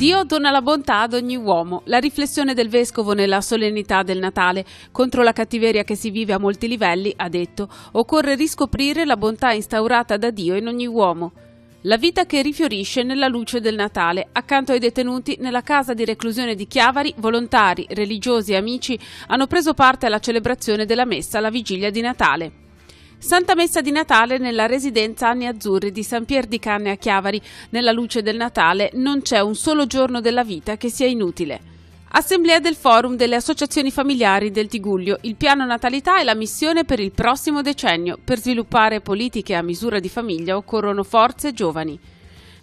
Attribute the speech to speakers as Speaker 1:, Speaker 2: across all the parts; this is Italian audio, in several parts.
Speaker 1: Dio dona la bontà ad ogni uomo. La riflessione del Vescovo nella solennità del Natale. Contro la cattiveria che si vive a molti livelli, ha detto, occorre riscoprire la bontà instaurata da Dio in ogni uomo. La vita che rifiorisce nella luce del Natale. Accanto ai detenuti, nella casa di reclusione di Chiavari, volontari, religiosi e amici hanno preso parte alla celebrazione della messa alla vigilia di Natale. Santa Messa di Natale nella residenza Anni Azzurri di San Pier di Canne a Chiavari. Nella luce del Natale non c'è un solo giorno della vita che sia inutile. Assemblea del Forum delle Associazioni Familiari del Tigullio. Il piano natalità è la missione per il prossimo decennio. Per sviluppare politiche a misura di famiglia occorrono forze giovani.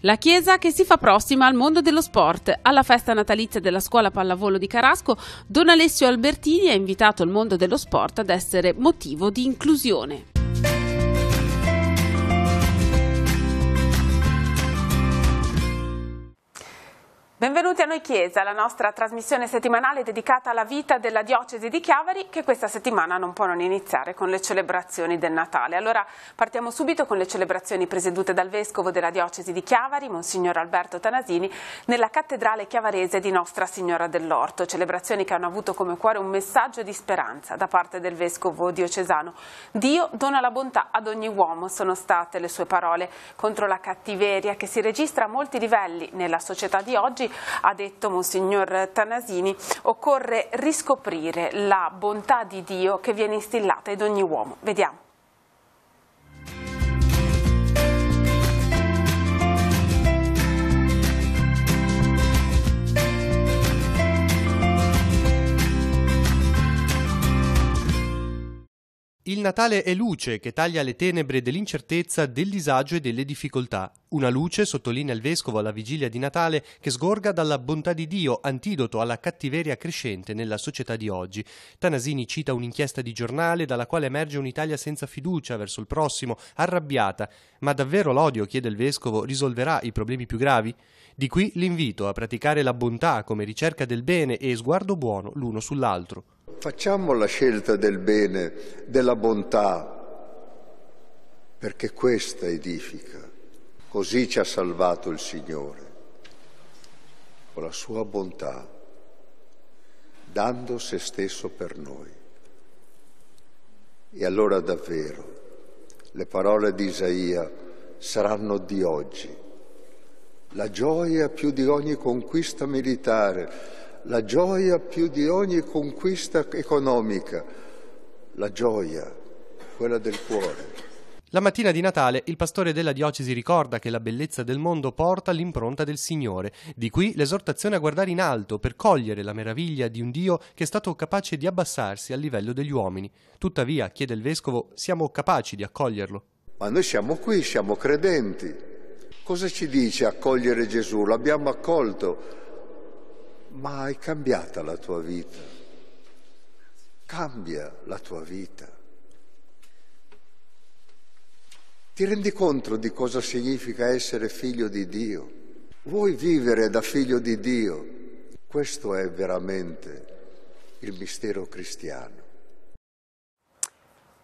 Speaker 1: La Chiesa che si fa prossima al mondo dello sport. Alla festa natalizia della scuola pallavolo di Carasco, Don Alessio Albertini ha invitato il mondo dello sport ad essere motivo di inclusione. Benvenuti a Noi Chiesa, la nostra trasmissione settimanale dedicata alla vita della diocesi di Chiavari, che questa settimana non può non iniziare con le celebrazioni del Natale. Allora partiamo subito con le celebrazioni presiedute dal Vescovo della diocesi di Chiavari, Monsignor Alberto Tanasini, nella cattedrale chiavarese di Nostra Signora dell'Orto. Celebrazioni che hanno avuto come cuore un messaggio di speranza da parte del Vescovo diocesano. Dio dona la bontà ad ogni uomo, sono state le sue parole contro la cattiveria che si registra a molti livelli nella società di oggi. Ha detto Monsignor Tanasini, occorre riscoprire la bontà di Dio che viene instillata in ogni uomo. Vediamo.
Speaker 2: Il Natale è luce che taglia le tenebre dell'incertezza, del disagio e delle difficoltà. Una luce, sottolinea il Vescovo alla vigilia di Natale, che sgorga dalla bontà di Dio, antidoto alla cattiveria crescente nella società di oggi. Tanasini cita un'inchiesta di giornale dalla quale emerge un'Italia senza fiducia verso il prossimo, arrabbiata. Ma davvero l'odio, chiede il Vescovo, risolverà i problemi più gravi? Di qui l'invito a praticare la bontà come ricerca del bene e sguardo buono l'uno sull'altro.
Speaker 3: Facciamo la scelta del bene, della bontà, perché questa edifica. Così ci ha salvato il Signore, con la sua bontà, dando se stesso per noi. E allora davvero le parole di Isaia saranno di oggi. La gioia più di ogni conquista militare, la gioia più di ogni conquista economica, la gioia, quella del cuore.
Speaker 2: La mattina di Natale il pastore della diocesi ricorda che la bellezza del mondo porta l'impronta del Signore. Di qui l'esortazione a guardare in alto per cogliere la meraviglia di un Dio che è stato capace di abbassarsi al livello degli uomini. Tuttavia, chiede il Vescovo, siamo capaci di accoglierlo.
Speaker 3: Ma noi siamo qui, siamo credenti. Cosa ci dice accogliere Gesù? L'abbiamo accolto. Ma è cambiata la tua vita? Cambia la tua vita. Ti rendi conto di cosa significa essere figlio di Dio? Vuoi vivere da figlio di Dio? Questo è veramente il mistero cristiano.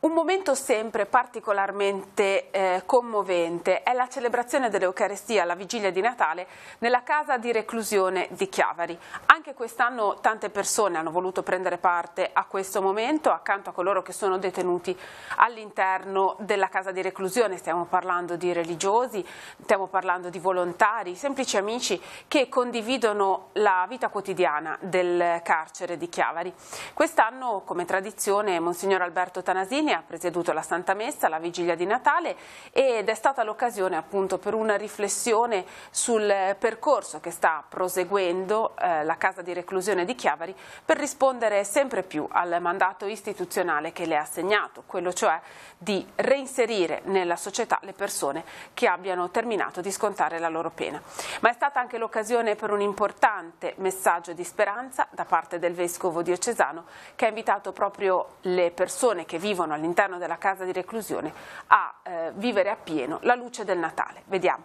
Speaker 1: Un momento sempre particolarmente commovente è la celebrazione dell'Eucarestia alla vigilia di Natale nella casa di reclusione di Chiavari. Anche quest'anno tante persone hanno voluto prendere parte a questo momento accanto a coloro che sono detenuti all'interno della casa di reclusione. Stiamo parlando di religiosi, stiamo parlando di volontari, semplici amici che condividono la vita quotidiana del carcere di Chiavari. Quest'anno, come tradizione, Monsignor Alberto Tanasini ha presieduto la Santa Messa, la vigilia di Natale, ed è stata l'occasione appunto per una riflessione sul percorso che sta proseguendo la casa di reclusione di Chiavari per rispondere sempre più al mandato istituzionale che le ha assegnato, quello cioè di reinserire nella società le persone che abbiano terminato di scontare la loro pena. Ma è stata anche l'occasione per un importante messaggio di speranza da parte del Vescovo diocesano, che ha invitato proprio le persone che vivono all'interno della casa di reclusione a vivere appieno la luce del Natale. Vediamo.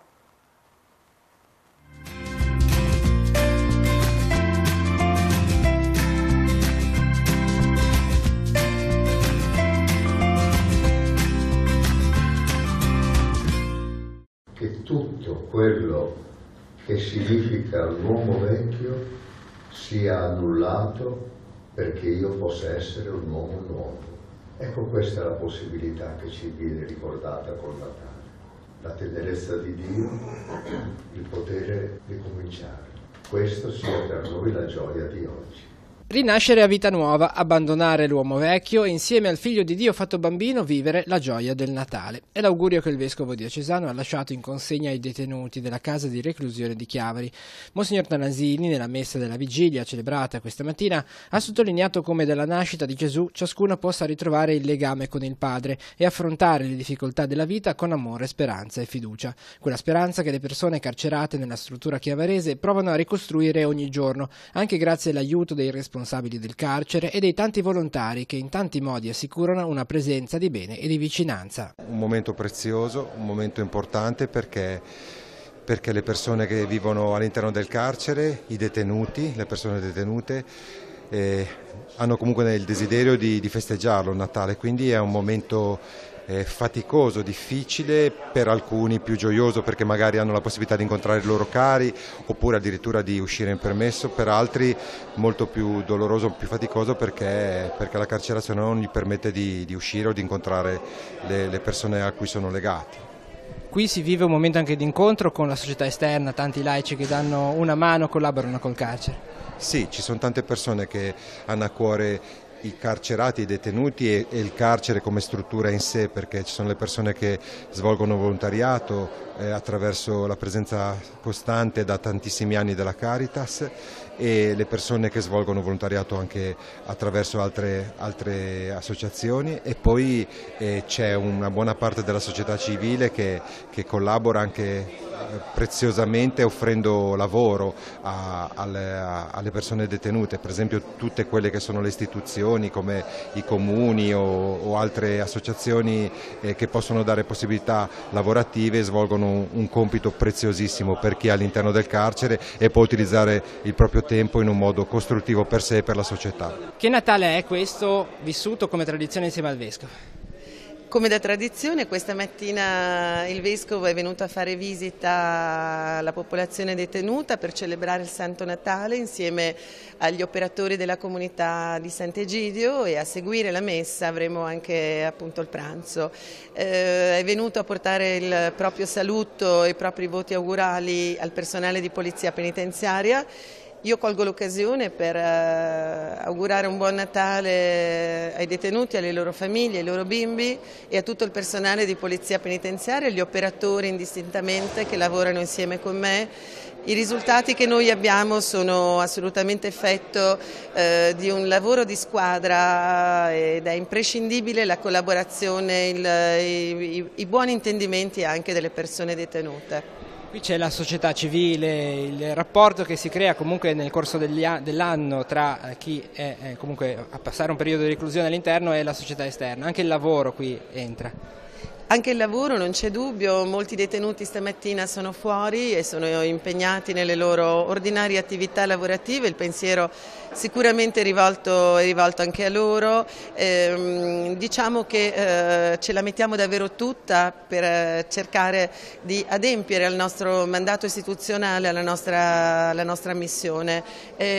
Speaker 3: Che tutto quello che significa l'uomo vecchio sia annullato perché io possa essere un uomo nuovo. Ecco, questa è la possibilità che ci viene ricordata col Natale, la tenerezza di Dio, il potere ricominciare. Questo sia per noi la gioia di oggi.
Speaker 4: Rinascere a vita nuova, abbandonare l'uomo vecchio e insieme al figlio di Dio fatto bambino vivere la gioia del Natale. È l'augurio che il vescovo diocesano ha lasciato in consegna ai detenuti della casa di reclusione di Chiavari. Monsignor Tanasini, nella messa della vigilia celebrata questa mattina, ha sottolineato come dalla nascita di Gesù ciascuno possa ritrovare il legame con il Padre e affrontare le difficoltà della vita con amore, speranza e fiducia. Quella speranza che le persone carcerate nella struttura chiavarese provano a ricostruire ogni giorno, anche grazie all'aiuto dei responsabili del carcere e dei tanti volontari che in tanti modi assicurano una presenza di bene e di vicinanza.
Speaker 5: Un momento prezioso, un momento importante perché le persone che vivono all'interno del carcere, i detenuti, le persone detenute, hanno comunque il desiderio di festeggiarlo il Natale, quindi è un momento faticoso, difficile, per alcuni più gioioso perché magari hanno la possibilità di incontrare i loro cari oppure addirittura di uscire in permesso, per altri molto più doloroso, più faticoso perché la carcerazione non gli permette di uscire o di incontrare le persone a cui sono legati.
Speaker 4: Qui si vive un momento anche di incontro con la società esterna, tanti laici che danno una mano, collaborano col carcere.
Speaker 5: Sì, ci sono tante persone che hanno a cuore i carcerati, i detenuti e il carcere come struttura in sé, perché ci sono le persone che svolgono volontariato attraverso la presenza costante da tantissimi anni della Caritas e le persone che svolgono volontariato anche attraverso altre associazioni e poi c'è una buona parte della società civile che collabora anche preziosamente offrendo lavoro alle persone detenute, per esempio tutte quelle che sono le istituzioni come i comuni o altre associazioni che possono dare possibilità lavorative svolgono un compito preziosissimo per chi è all'interno del carcere e può utilizzare il proprio tempo in un modo costruttivo per sé e per la società.
Speaker 4: Che Natale è questo vissuto come tradizione insieme al Vescovo?
Speaker 6: Come da tradizione questa mattina il Vescovo è venuto a fare visita alla popolazione detenuta per celebrare il Santo Natale insieme agli operatori della comunità di Sant'Egidio e a seguire la messa avremo anche appunto il pranzo. È venuto a portare il proprio saluto e i propri voti augurali al personale di Polizia Penitenziaria. Io colgo l'occasione per augurare un buon Natale ai detenuti, alle loro famiglie, ai loro bimbi e a tutto il personale di Polizia Penitenziaria, agli operatori indistintamente che lavorano insieme con me. I risultati che noi abbiamo sono assolutamente effetto di un lavoro di squadra ed è imprescindibile la collaborazione, i buoni intendimenti anche delle persone detenute.
Speaker 4: Qui c'è la società civile, il rapporto che si crea comunque nel corso dell'anno tra chi è comunque a passare un periodo di reclusione all'interno e la società esterna, anche il lavoro qui entra.
Speaker 6: Anche il lavoro, non c'è dubbio, molti detenuti stamattina sono fuori e sono impegnati nelle loro ordinarie attività lavorative, il pensiero sicuramente è rivolto anche a loro, diciamo che ce la mettiamo davvero tutta per cercare di adempiere al nostro mandato istituzionale, alla nostra missione.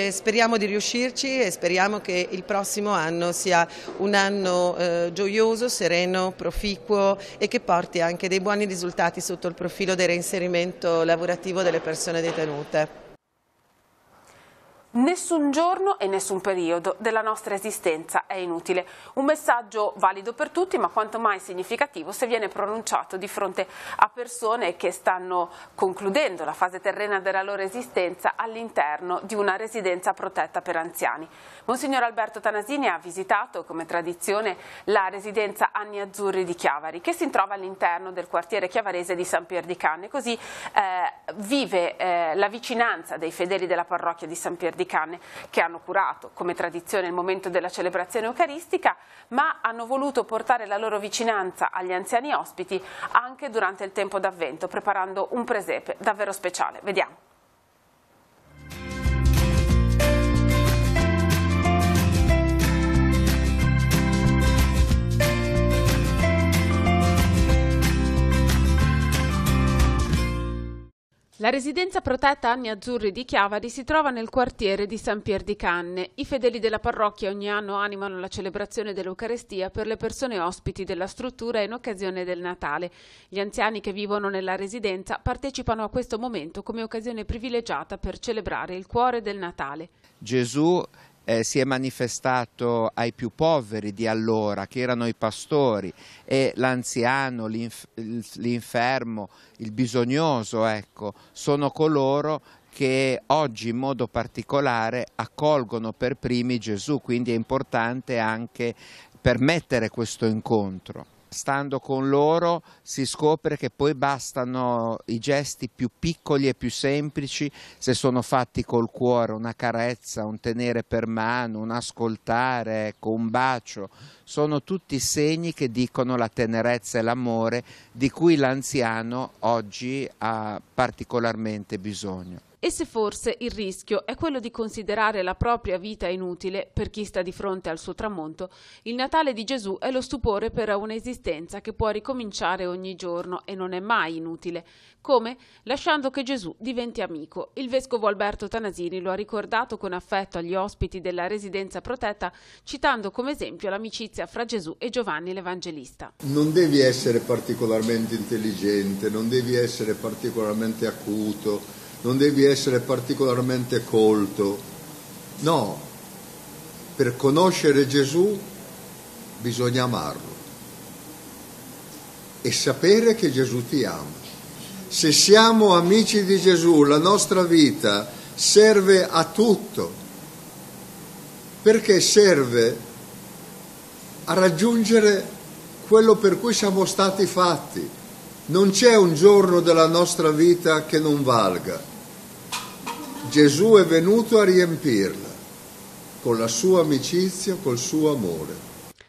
Speaker 6: Speriamo di riuscirci e speriamo che il prossimo anno sia un anno gioioso, sereno, proficuo e che porti anche dei buoni risultati sotto il profilo del reinserimento lavorativo delle persone detenute.
Speaker 1: Nessun giorno e nessun periodo della nostra esistenza è inutile. Un messaggio valido per tutti, ma quanto mai significativo se viene pronunciato di fronte a persone che stanno concludendo la fase terrena della loro esistenza all'interno di una residenza protetta per anziani. Monsignor Alberto Tanasini ha visitato, come tradizione, la residenza Anni Azzurri di Chiavari, che si trova all'interno del quartiere chiavarese di San Pier di Canne. Così vive la vicinanza dei fedeli della parrocchia di San Pier di Canne, che hanno curato come tradizione il momento della celebrazione eucaristica, ma hanno voluto portare la loro vicinanza agli anziani ospiti anche durante il tempo d'Avvento, preparando un presepe davvero speciale. Vediamo. La residenza protetta Anni Azzurri di Chiavari si trova nel quartiere di San Pier di Canne. I fedeli della parrocchia ogni anno animano la celebrazione dell'Eucarestia per le persone ospiti della struttura in occasione del Natale. Gli anziani che vivono nella residenza partecipano a questo momento come occasione privilegiata per celebrare il cuore del Natale.
Speaker 7: Gesù si è manifestato ai più poveri di allora, che erano i pastori, e l'anziano, l'infermo, il bisognoso, ecco, sono coloro che oggi in modo particolare accolgono per primi Gesù, quindi è importante anche permettere questo incontro. Stando con loro si scopre che poi bastano i gesti più piccoli e più semplici se sono fatti col cuore, una carezza, un tenere per mano, un ascoltare, ecco, un bacio. Sono tutti segni che dicono la tenerezza e l'amore di cui l'anziano oggi ha particolarmente bisogno.
Speaker 1: E se forse il rischio è quello di considerare la propria vita inutile per chi sta di fronte al suo tramonto, il Natale di Gesù è lo stupore per un'esistenza che può ricominciare ogni giorno e non è mai inutile. Come? Lasciando che Gesù diventi amico. Il vescovo Alberto Tanasini lo ha ricordato con affetto agli ospiti della residenza protetta, citando come esempio l'amicizia fra Gesù e Giovanni l'Evangelista.
Speaker 3: Non devi essere particolarmente intelligente, non devi essere particolarmente acuto, non devi essere particolarmente colto. No, per conoscere Gesù bisogna amarlo e sapere che Gesù ti ama. Se siamo amici di Gesù, la nostra vita serve a tutto, perché serve a raggiungere quello per cui siamo stati fatti. Non c'è un giorno della nostra vita che non valga. Gesù è venuto a riempirla con la sua amicizia, col suo amore.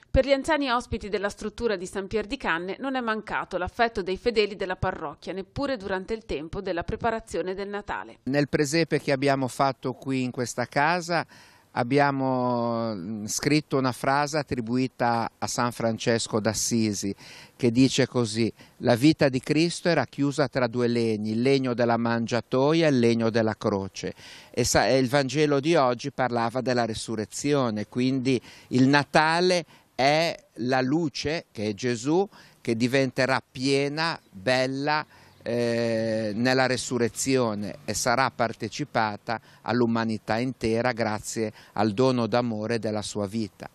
Speaker 1: Per gli anziani ospiti della struttura di San Pier di Canne non è mancato l'affetto dei fedeli della parrocchia, neppure durante il tempo della preparazione del Natale.
Speaker 7: Nel presepe che abbiamo fatto qui in questa casa abbiamo scritto una frase attribuita a San Francesco d'Assisi che dice così: la vita di Cristo era chiusa tra due legni, il legno della mangiatoia e il legno della croce, e il Vangelo di oggi parlava della resurrezione, quindi il Natale è la luce, che è Gesù, che diventerà piena, bella, nella resurrezione e sarà partecipata all'umanità intera grazie al dono d'amore della sua vita.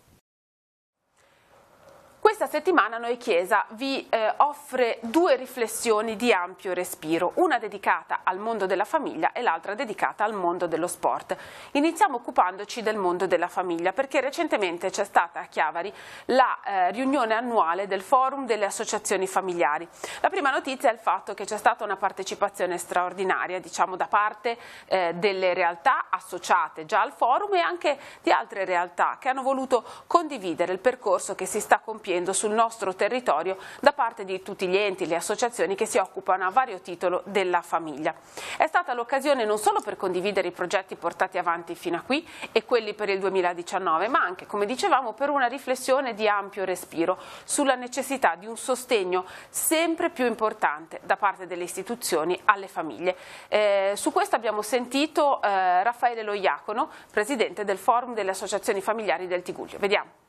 Speaker 1: Questa settimana Noi Chiesa vi offre due riflessioni di ampio respiro, una dedicata al mondo della famiglia e l'altra dedicata al mondo dello sport. Iniziamo occupandoci del mondo della famiglia perché recentemente c'è stata a Chiavari la riunione annuale del Forum delle Associazioni Familiari. La prima notizia è il fatto che c'è stata una partecipazione straordinaria, diciamo, da parte delle realtà associate già al forum e anche di altre realtà che hanno voluto condividere il percorso che si sta compiendo sul nostro territorio da parte di tutti gli enti, le associazioni che si occupano a vario titolo della famiglia. È stata l'occasione non solo per condividere i progetti portati avanti fino a qui e quelli per il 2019, ma anche, come dicevamo, per una riflessione di ampio respiro sulla necessità di un sostegno sempre più importante da parte delle istituzioni alle famiglie. Su questo abbiamo sentito Raffaele Lo Iacono, presidente del Forum delle Associazioni Familiari del Tigullio. Vediamo.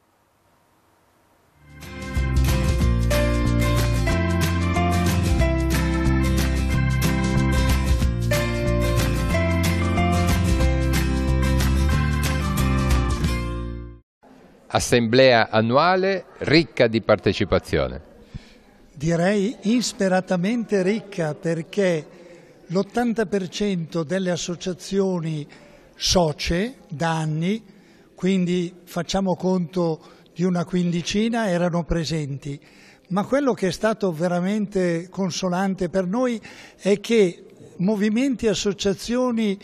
Speaker 8: Assemblea annuale ricca di partecipazione.
Speaker 9: Direi insperatamente ricca, perché l'80% delle associazioni socie da anni, quindi facciamo conto di una quindicina, erano presenti. Ma quello che è stato veramente consolante per noi è che movimenti e associazioni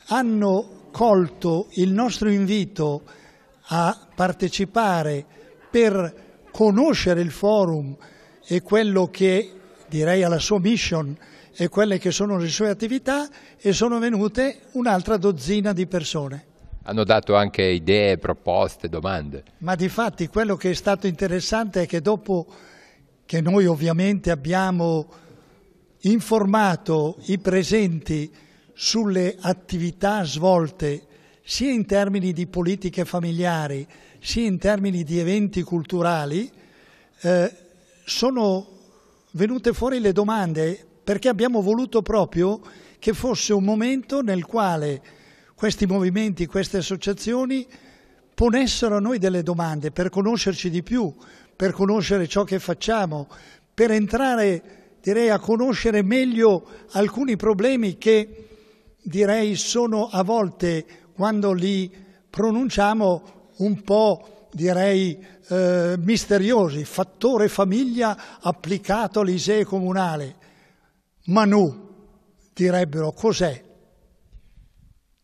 Speaker 9: hanno colto il nostro invito a partecipare per conoscere il forum e quello che, direi, alla sua mission e quelle che sono le sue attività, e sono venute un'altra dozzina di persone.
Speaker 8: Hanno dato anche idee, proposte, domande.
Speaker 9: Ma difatti quello che è stato interessante è che dopo che noi ovviamente abbiamo informato i presenti sulle attività svolte sia in termini di politiche familiari sia in termini di eventi culturali, sono venute fuori le domande, perché abbiamo voluto proprio che fosse un momento nel quale questi movimenti, queste associazioni ponessero a noi delle domande per conoscerci di più, per conoscere ciò che facciamo, per entrare, direi, a conoscere meglio alcuni problemi che, direi, sono a volte, quando li pronunciamo, un po', direi, misteriosi. Fattore famiglia applicato all'ISEE comunale. Manu, direbbero, cos'è?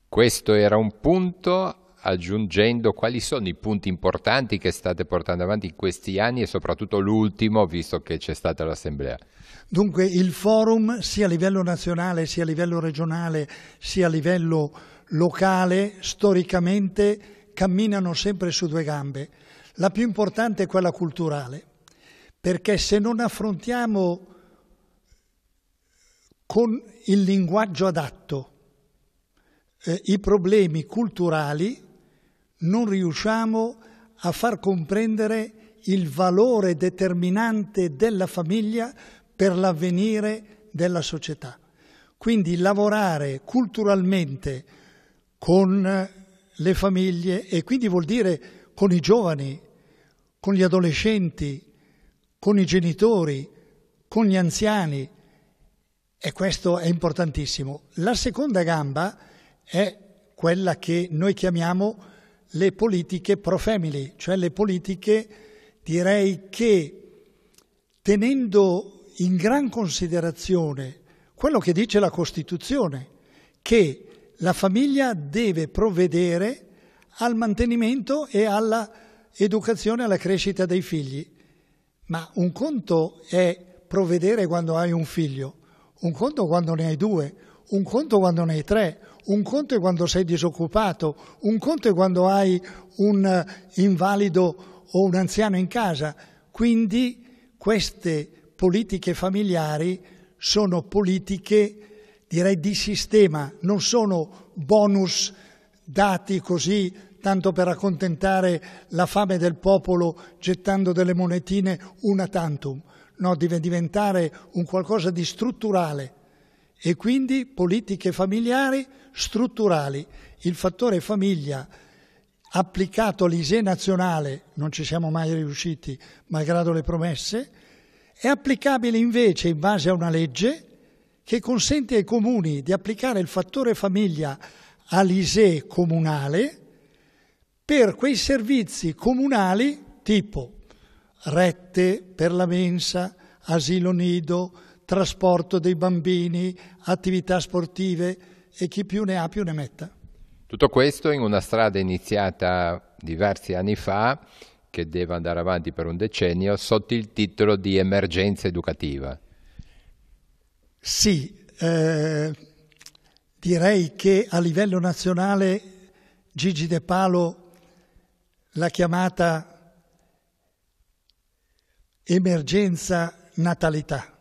Speaker 8: Questo era un punto, aggiungendo quali sono i punti importanti che state portando avanti in questi anni e soprattutto l'ultimo, visto che c'è stata l'assemblea.
Speaker 9: Dunque il forum, sia a livello nazionale, sia a livello regionale, sia a livello locale, storicamente camminano sempre su due gambe. La più importante è quella culturale, perché se non affrontiamo con il linguaggio adatto i problemi culturali, non riusciamo a far comprendere il valore determinante della famiglia per l'avvenire della società. Quindi lavorare culturalmente con le famiglie, e quindi vuol dire con i giovani, con gli adolescenti, con i genitori, con gli anziani, e questo è importantissimo. La seconda gamba è quella che noi chiamiamo le politiche pro-family, cioè le politiche, direi, che tenendo in gran considerazione quello che dice la Costituzione, che la famiglia deve provvedere al mantenimento e alla educazione e alla crescita dei figli. Ma un conto è provvedere quando hai un figlio, un conto quando ne hai due, un conto quando ne hai tre, un conto è quando sei disoccupato, un conto è quando hai un invalido o un anziano in casa. Quindi queste politiche familiari sono politiche, direi, di sistema, non sono bonus dati così tanto per accontentare la fame del popolo gettando delle monetine una tantum. No, deve diventare un qualcosa di strutturale, e quindi politiche familiari strutturali. Il fattore famiglia applicato all'ISEE nazionale, non ci siamo mai riusciti malgrado le promesse, è applicabile invece in base a una legge che consente ai comuni di applicare il fattore famiglia all'ISEE comunale per quei servizi comunali tipo rette per la mensa, asilo nido, trasporto dei bambini, attività sportive, e chi più ne ha più ne metta.
Speaker 8: Tutto questo in una strada iniziata diversi anni fa, che deve andare avanti per un decennio, sotto il titolo di emergenza educativa.
Speaker 9: Sì, direi che a livello nazionale Gigi De Palo l'ha chiamata emergenza natalità.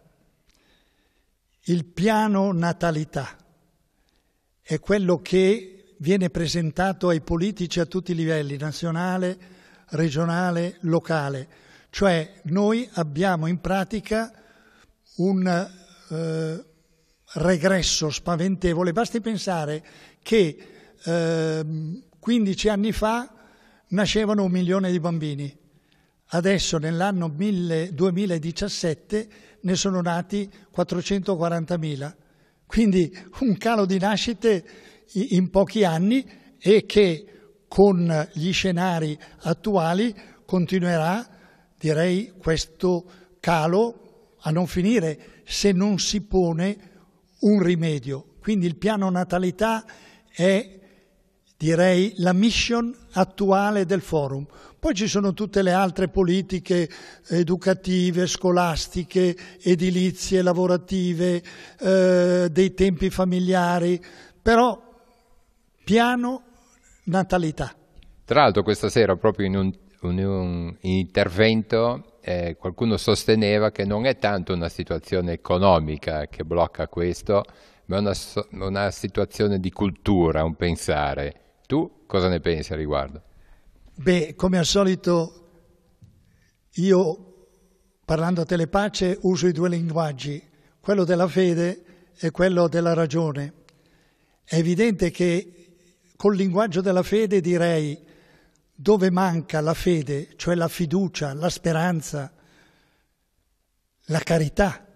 Speaker 9: Il piano natalità è quello che viene presentato ai politici a tutti i livelli, nazionale, regionale, locale. Cioè noi abbiamo in pratica un regresso spaventevole. Basti pensare che 15 anni fa nascevano 1 milione di bambini. Adesso nell'anno 2017 ne sono nati 440.000. Quindi un calo di nascite in pochi anni, e che con gli scenari attuali continuerà, direi, questo calo a non finire se non si pone un rimedio. Quindi il piano natalità è, direi, la mission attuale del forum. Poi ci sono tutte le altre politiche educative, scolastiche, edilizie, lavorative, dei tempi familiari, però piano natalità.
Speaker 8: Tra l'altro questa sera proprio in un intervento qualcuno sosteneva che non è tanto una situazione economica che blocca questo, ma una situazione di cultura, un pensare. Tu cosa ne pensi a riguardo?
Speaker 9: Beh, come al solito io, parlando a Telepace, uso i due linguaggi, quello della fede e quello della ragione. È evidente che col linguaggio della fede direi dove manca la fede, cioè la fiducia, la speranza, la carità,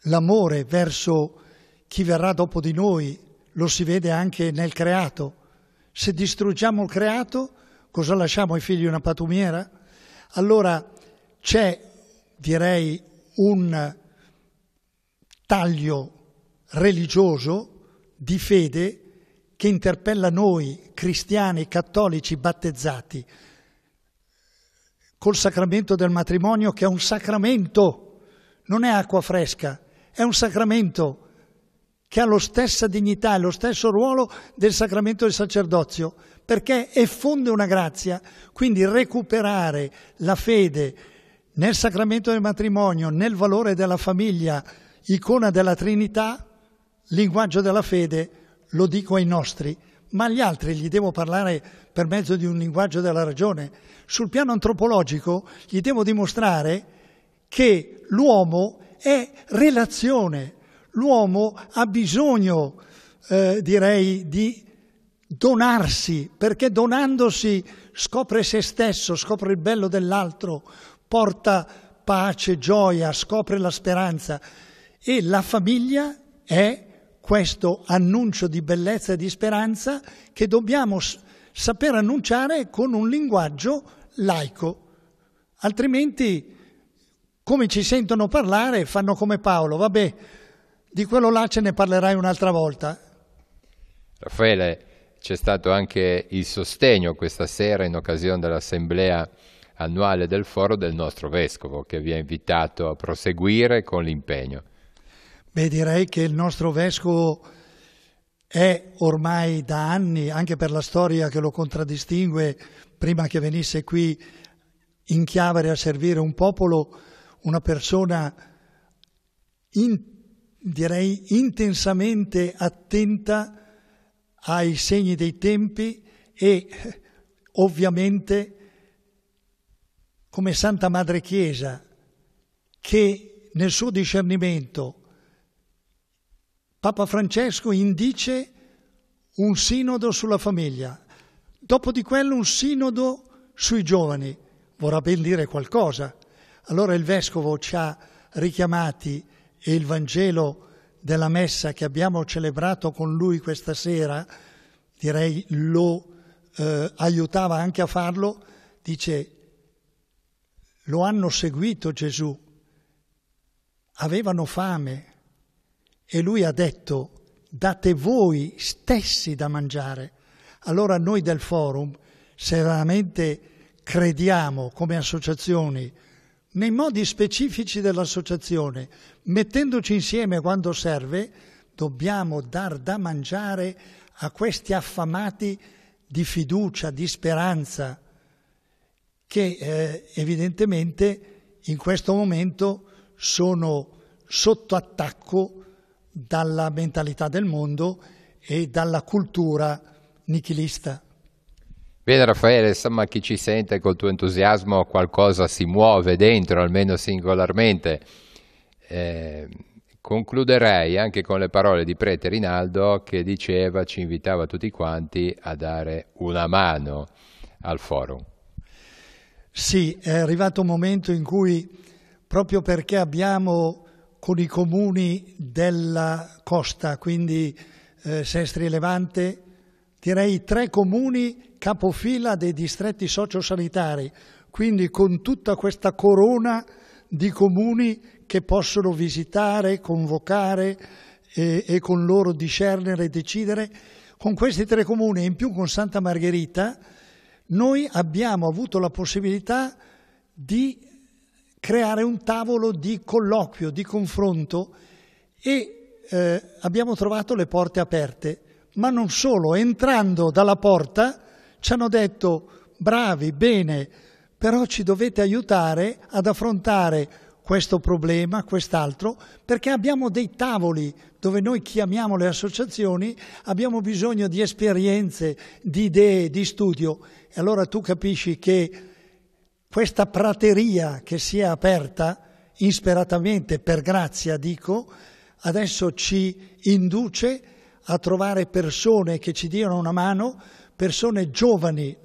Speaker 9: l'amore verso chi verrà dopo di noi, lo si vede anche nel creato. Se distruggiamo il creato, cosa lasciamo ai figli? Una patumiera? Allora c'è, direi, un taglio religioso di fede che interpella noi, cristiani, cattolici, battezzati, col sacramento del matrimonio, che è un sacramento, non è acqua fresca, è un sacramento che ha la stessa dignità e lo stesso ruolo del sacramento del sacerdozio, perché effonde una grazia. Quindi recuperare la fede nel sacramento del matrimonio, nel valore della famiglia, icona della Trinità, linguaggio della fede, lo dico ai nostri, ma agli altri gli devo parlare per mezzo di un linguaggio della ragione. Sul piano antropologico gli devo dimostrare che l'uomo è relazione, l'uomo ha bisogno, direi, di donarsi, perché donandosi scopre se stesso, scopre il bello dell'altro, porta pace, gioia, scopre la speranza. E la famiglia è questo annuncio di bellezza e di speranza che dobbiamo saper annunciare con un linguaggio laico. Altrimenti, come ci sentono parlare, fanno come Paolo. Vabbè, di quello là ce ne parlerai un'altra volta.
Speaker 8: Raffaele, c'è stato anche il sostegno questa sera in occasione dell'assemblea annuale del foro del nostro vescovo, che vi ha invitato a proseguire con l'impegno.
Speaker 9: Beh, direi che il nostro vescovo è ormai da anni, anche per la storia che lo contraddistingue, prima che venisse qui in Chiavari a servire un popolo, una persona direi intensamente attenta ai segni dei tempi e ovviamente come Santa Madre Chiesa, che nel suo discernimento Papa Francesco indice un sinodo sulla famiglia, dopo di quello un sinodo sui giovani, vorrà ben dire qualcosa. Allora il Vescovo ci ha richiamati e il Vangelo della Messa che abbiamo celebrato con lui questa sera, direi lo aiutava anche a farlo, dice: lo hanno seguito Gesù, avevano fame e lui ha detto: date voi stessi da mangiare. Allora noi del Forum, se veramente crediamo come associazioni nei modi specifici dell'associazione, mettendoci insieme quando serve, dobbiamo dar da mangiare a questi affamati di fiducia, di speranza, che evidentemente in questo momento sono sotto attacco dalla mentalità del mondo e dalla cultura nichilista.
Speaker 8: Bene Raffaele, insomma chi ci sente col tuo entusiasmo qualcosa si muove dentro, almeno singolarmente. Concluderei anche con le parole di Prete Rinaldo che diceva, ci invitava tutti quanti a dare una mano al Forum.
Speaker 9: Sì, è arrivato un momento in cui, proprio perché abbiamo con i comuni della costa, quindi Sestri e Levante, direi 3 comuni capofila dei distretti sociosanitari, quindi con tutta questa corona di comuni che possono visitare, convocare e con loro discernere e decidere. Con questi 3 comuni e in più con Santa Margherita noi abbiamo avuto la possibilità di creare un tavolo di colloquio, di confronto e abbiamo trovato le porte aperte. Ma non solo, entrando dalla porta ci hanno detto: bravi, bene, però ci dovete aiutare ad affrontare questo problema, quest'altro, perché abbiamo dei tavoli dove noi chiamiamo le associazioni, abbiamo bisogno di esperienze, di idee, di studio. E allora tu capisci che questa prateria che si è aperta, insperatamente, per grazia dico, adesso ci induce a trovare persone che ci diano una mano, persone giovani,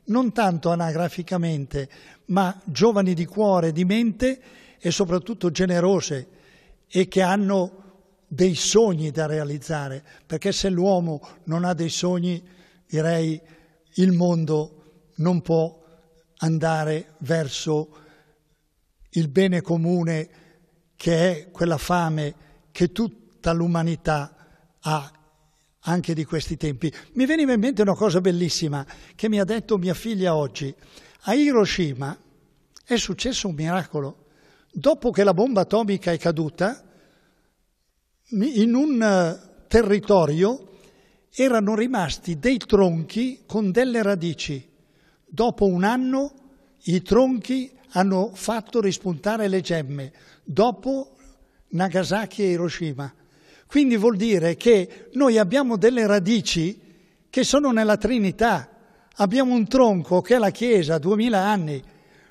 Speaker 9: non tanto anagraficamente, ma giovani di cuore, di mente e soprattutto generose e che hanno dei sogni da realizzare, perché se l'uomo non ha dei sogni, direi, il mondo non può andare verso il bene comune, che è quella fame che tutta l'umanità ha anche di questi tempi. Mi veniva in mente una cosa bellissima che mi ha detto mia figlia oggi. A Hiroshima è successo un miracolo. Dopo che la bomba atomica è caduta, in un territorio erano rimasti dei tronchi con delle radici. Dopo un anno i tronchi hanno fatto rispuntare le gemme, dopo Nagasaki e Hiroshima. Quindi vuol dire che noi abbiamo delle radici che sono nella Trinità, abbiamo un tronco che è la Chiesa, 2000 anni,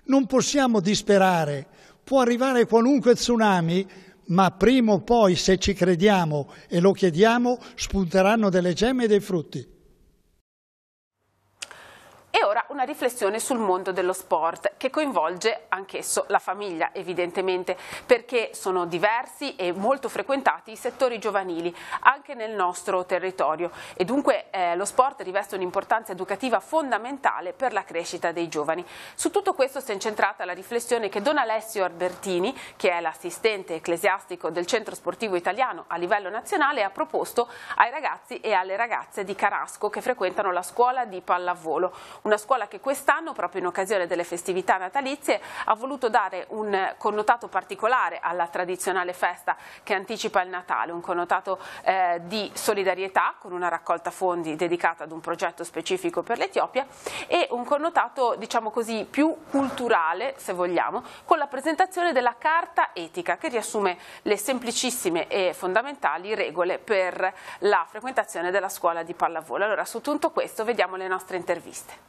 Speaker 9: non possiamo disperare, può arrivare qualunque tsunami, ma prima o poi, se ci crediamo e lo chiediamo, spunteranno delle gemme e dei frutti.
Speaker 1: E ora una riflessione sul mondo dello sport, che coinvolge anch'esso la famiglia, evidentemente, perché sono diversi e molto frequentati i settori giovanili anche nel nostro territorio e dunque lo sport riveste un'importanza educativa fondamentale per la crescita dei giovani. Su tutto questo si è incentrata la riflessione che Don Alessio Albertini, che è l'assistente ecclesiastico del Centro Sportivo Italiano a livello nazionale, ha proposto ai ragazzi e alle ragazze di Carasco che frequentano la scuola di pallavolo. Una scuola che quest'anno, proprio in occasione delle festività natalizie, ha voluto dare un connotato particolare alla tradizionale festa che anticipa il Natale, un connotato di solidarietà con una raccolta fondi dedicata ad un progetto specifico per l'Etiopia e un connotato, diciamo così, più culturale, se vogliamo, con la presentazione della carta etica che riassume le semplicissime e fondamentali regole per la frequentazione della scuola di pallavolo. Allora, su tutto questo vediamo le nostre interviste.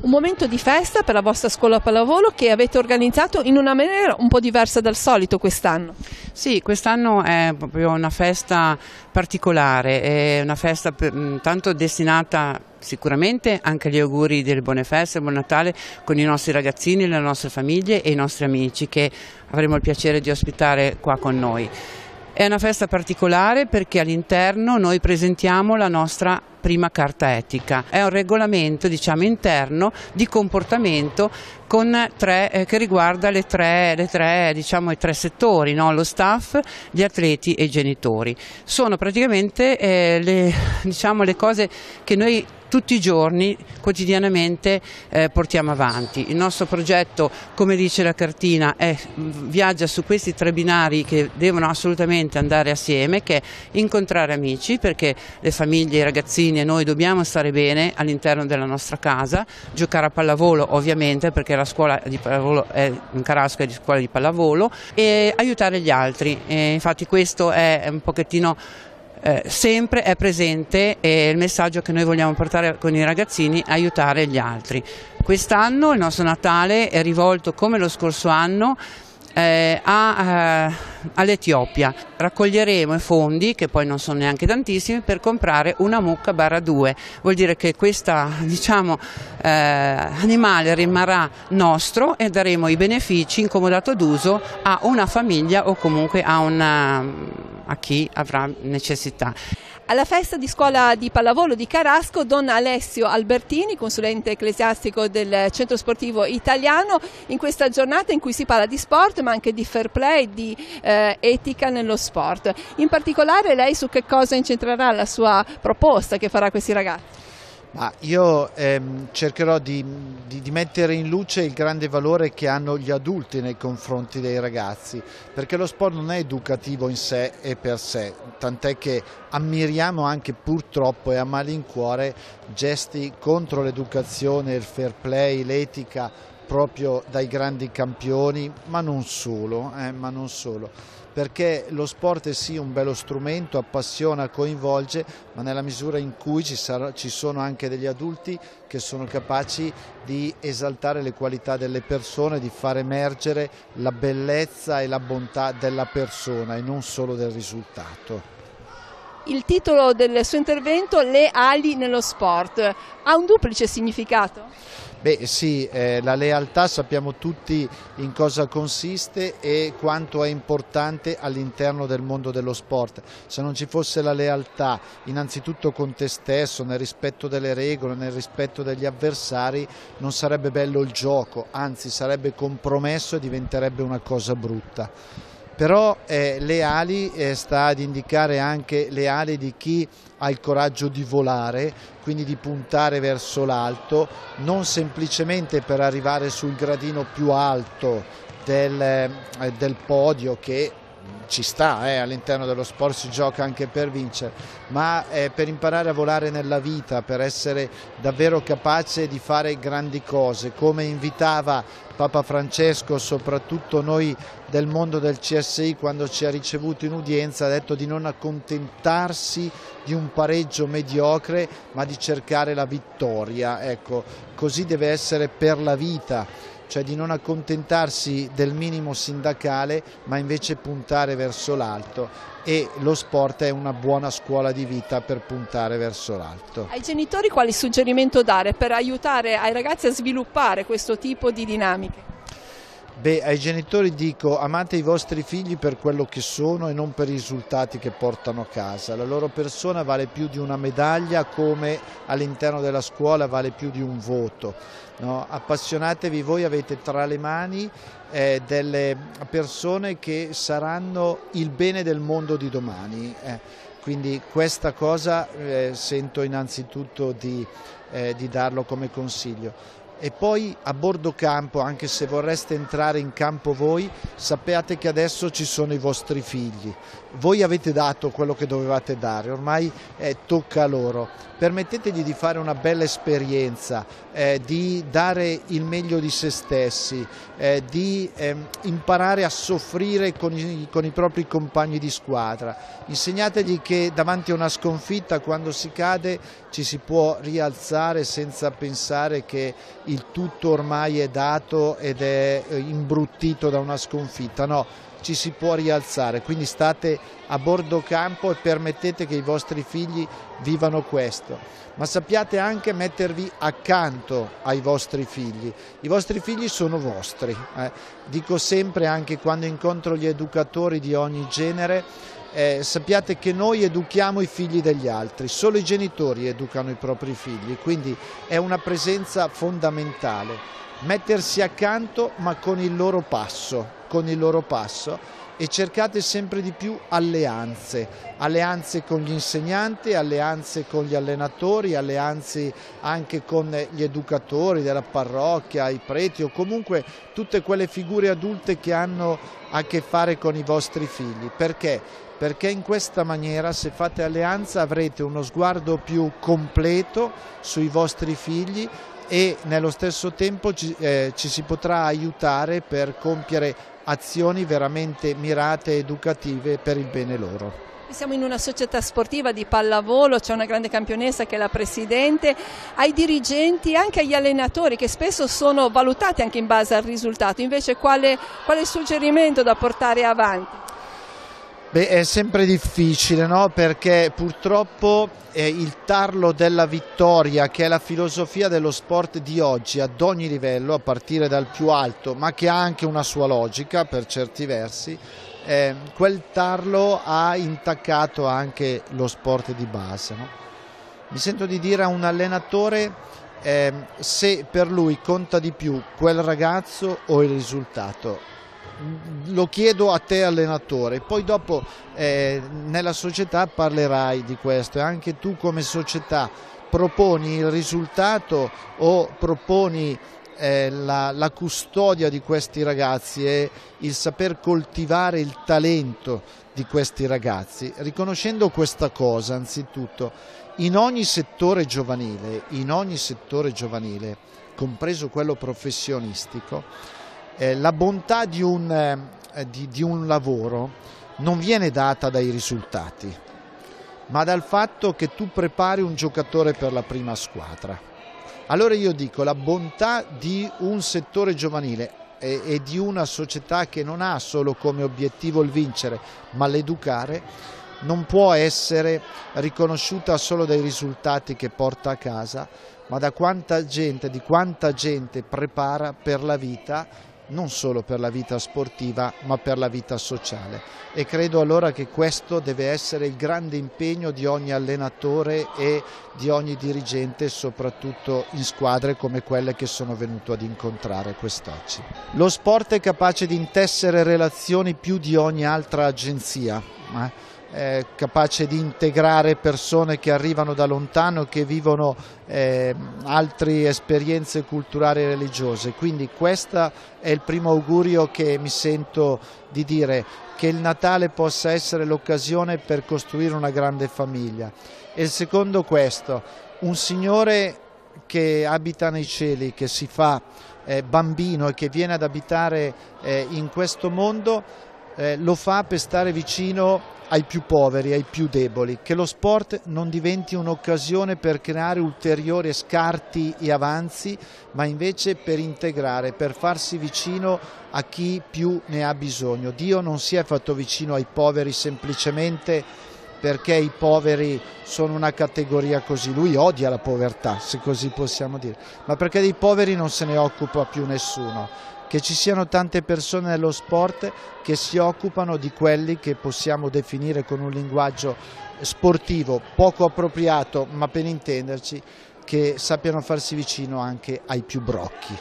Speaker 10: Un momento di festa per la vostra scuola pallavolo che avete organizzato in una maniera un po' diversa dal solito quest'anno.
Speaker 11: Sì, quest'anno è proprio una festa particolare, è una festa tanto destinata sicuramente anche agli auguri delle buone feste, buon Natale con i nostri ragazzini, le nostre famiglie e i nostri amici che avremo il piacere di ospitare qua con noi. È una festa particolare perché all'interno noi presentiamo la nostra prima carta etica. È un regolamento, diciamo, interno di comportamento con che riguarda i tre settori, no? Lo staff, gli atleti e i genitori. Sono praticamente le cose che noi tutti i giorni, quotidianamente portiamo avanti. Il nostro progetto, come dice la cartina, viaggia su questi tre binari che devono assolutamente andare assieme, che è incontrare amici, perché le famiglie, i ragazzini e noi dobbiamo stare bene all'interno della nostra casa, giocare a pallavolo ovviamente, perché la scuola di pallavolo in Carasco è di scuola di pallavolo, e aiutare gli altri. Infatti questo è un pochettino sempre è presente il messaggio che noi vogliamo portare con i ragazzini, aiutare gli altri. Quest'anno il nostro Natale è rivolto, come lo scorso anno, all'Etiopia. Raccoglieremo i fondi, che poi non sono neanche tantissimi, per comprare una mucca /2. Vuol dire che questa, animale rimarrà nostro e daremo i benefici in comodato d'uso a una famiglia o comunque a chi avrà necessità.
Speaker 10: Alla festa di scuola di pallavolo di Carasco, Don Alessio Albertini, consulente ecclesiastico del Centro Sportivo Italiano, in questa giornata in cui si parla di sport ma anche di fair play, di etica nello sport. In particolare lei su che cosa incentrerà la sua proposta che farà a questi ragazzi?
Speaker 12: Ma io cercherò di mettere in luce il grande valore che hanno gli adulti nei confronti dei ragazzi, perché lo sport non è educativo in sé e per sé, tant'è che ammiriamo anche purtroppo e a malincuore gesti contro l'educazione, il fair play, l'etica proprio dai grandi campioni, ma non solo. Perché lo sport è sì un bello strumento, appassiona, coinvolge, ma nella misura in cui ci sono anche degli adulti che sono capaci di esaltare le qualità delle persone, di far emergere la bellezza e la bontà della persona e non solo del risultato.
Speaker 10: Il titolo del suo intervento, Le ali nello sport, ha un duplice significato?
Speaker 12: Beh sì, la lealtà sappiamo tutti in cosa consiste e quanto è importante all'interno del mondo dello sport. Se non ci fosse la lealtà innanzitutto con te stesso, nel rispetto delle regole, nel rispetto degli avversari, non sarebbe bello il gioco, anzi sarebbe compromesso e diventerebbe una cosa brutta. Però le ali sta ad indicare anche le ali di chi ha il coraggio di volare, quindi di puntare verso l'alto, non semplicemente per arrivare sul gradino più alto del podio, che ci sta, all'interno dello sport si gioca anche per vincere, ma per imparare a volare nella vita, per essere davvero capace di fare grandi cose, come invitava Papa Francesco, soprattutto noi del mondo del CSI, quando ci ha ricevuto in udienza, ha detto di non accontentarsi di un pareggio mediocre, ma di cercare la vittoria. Ecco, così deve essere per la vita, cioè di non accontentarsi del minimo sindacale, ma invece puntare verso l'alto, e lo sport è una buona scuola di vita per puntare verso l'alto.
Speaker 10: Ai genitori quali suggerimento dare per aiutare ai ragazzi a sviluppare questo tipo di dinamiche?
Speaker 12: Beh, ai genitori dico: amate i vostri figli per quello che sono e non per i risultati che portano a casa. La loro persona vale più di una medaglia, come all'interno della scuola vale più di un voto. No? Appassionatevi, voi avete tra le mani delle persone che saranno il bene del mondo di domani. Quindi questa cosa sento innanzitutto di darlo come consiglio. E poi a bordo campo, anche se vorreste entrare in campo voi, sappiate che adesso ci sono i vostri figli. Voi avete dato quello che dovevate dare, ormai tocca a loro. Permettetegli di fare una bella esperienza, di dare il meglio di se stessi, di imparare a soffrire con i propri compagni di squadra. Insegnategli che davanti a una sconfitta, quando si cade, ci si può rialzare senza pensare che il tutto ormai è dato ed è imbruttito da una sconfitta. No, ci si può rialzare, quindi state a bordo campo e permettete che i vostri figli vivano questo, ma sappiate anche mettervi accanto ai vostri figli. I vostri figli sono vostri, dico sempre, anche quando incontro gli educatori di ogni genere, sappiate che noi educhiamo i figli degli altri, solo i genitori educano i propri figli, quindi è una presenza fondamentale. Mettersi accanto, ma con il loro passo, e cercate sempre di più alleanze con gli insegnanti, alleanze con gli allenatori, alleanze anche con gli educatori della parrocchia, i preti o comunque tutte quelle figure adulte che hanno a che fare con i vostri figli. Perché? Perché in questa maniera, se fate alleanza, avrete uno sguardo più completo sui vostri figli e nello stesso tempo ci si potrà aiutare per compiere azioni veramente mirate e educative per il bene loro.
Speaker 10: Siamo in una società sportiva di pallavolo, c'è una grande campionessa che è la presidente, ai dirigenti e anche agli allenatori che spesso sono valutati anche in base al risultato. Invece quale suggerimento da portare avanti?
Speaker 12: Beh, è sempre difficile, no? Perché purtroppo il tarlo della vittoria, che è la filosofia dello sport di oggi ad ogni livello, a partire dal più alto, ma che ha anche una sua logica per certi versi, quel tarlo ha intaccato anche lo sport di base. No? Mi sento di dire a un allenatore se per lui conta di più quel ragazzo o il risultato. Lo chiedo a te allenatore, poi dopo nella società parlerai di questo e anche tu come società proponi il risultato o proponi la custodia di questi ragazzi e il saper coltivare il talento di questi ragazzi, riconoscendo questa cosa anzitutto in ogni settore giovanile, compreso quello professionistico, la bontà di un lavoro non viene data dai risultati, ma dal fatto che tu prepari un giocatore per la prima squadra. Allora io dico, la bontà di un settore giovanile e di una società che non ha solo come obiettivo il vincere, ma l'educare, non può essere riconosciuta solo dai risultati che porta a casa, ma da di quanta gente prepara per la vita, non solo per la vita sportiva, ma per la vita sociale. E credo allora che questo deve essere il grande impegno di ogni allenatore e di ogni dirigente, soprattutto in squadre come quelle che sono venuto ad incontrare quest'oggi. Lo sport è capace di intessere relazioni più di ogni altra agenzia, è capace di integrare persone che arrivano da lontano, che vivono altre esperienze culturali e religiose. Quindi questo è il primo augurio che mi sento di dire, che il Natale possa essere l'occasione per costruire una grande famiglia. E il secondo questo, un Signore che abita nei cieli, che si fa bambino e che viene ad abitare in questo mondo, lo fa per stare vicino ai più poveri, ai più deboli, che lo sport non diventi un'occasione per creare ulteriori scarti e avanzi, ma invece per integrare, per farsi vicino a chi più ne ha bisogno. Dio non si è fatto vicino ai poveri semplicemente perché i poveri sono una categoria così, lui odia la povertà, se così possiamo dire, ma perché dei poveri non se ne occupa più nessuno. Che ci siano tante persone nello sport che si occupano di quelli che possiamo definire con un linguaggio sportivo poco appropriato, ma per intenderci, che sappiano farsi vicino anche ai più brocchi.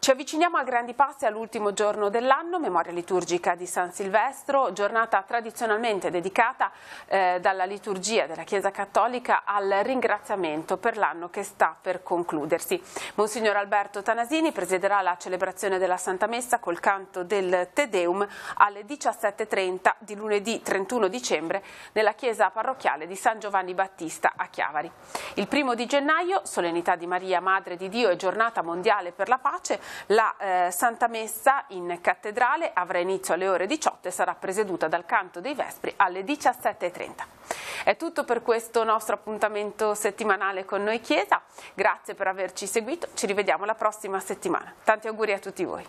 Speaker 1: Ci avviciniamo a grandi passi all'ultimo giorno dell'anno, memoria liturgica di San Silvestro, giornata tradizionalmente dedicata dalla liturgia della Chiesa Cattolica al ringraziamento per l'anno che sta per concludersi. Monsignor Alberto Tanasini presiederà la celebrazione della Santa Messa col canto del Te Deum alle 17:30 di lunedì 31 dicembre nella chiesa parrocchiale di San Giovanni Battista a Chiavari. Il 1° gennaio, solennità di Maria, Madre di Dio e giornata mondiale per la pace. La Santa Messa in cattedrale avrà inizio alle ore 18 e sarà presieduta dal canto dei Vespri alle 17:30. È tutto per questo nostro appuntamento settimanale con Noi Chiesa. Grazie per averci seguito, ci rivediamo la prossima settimana. Tanti auguri a tutti voi.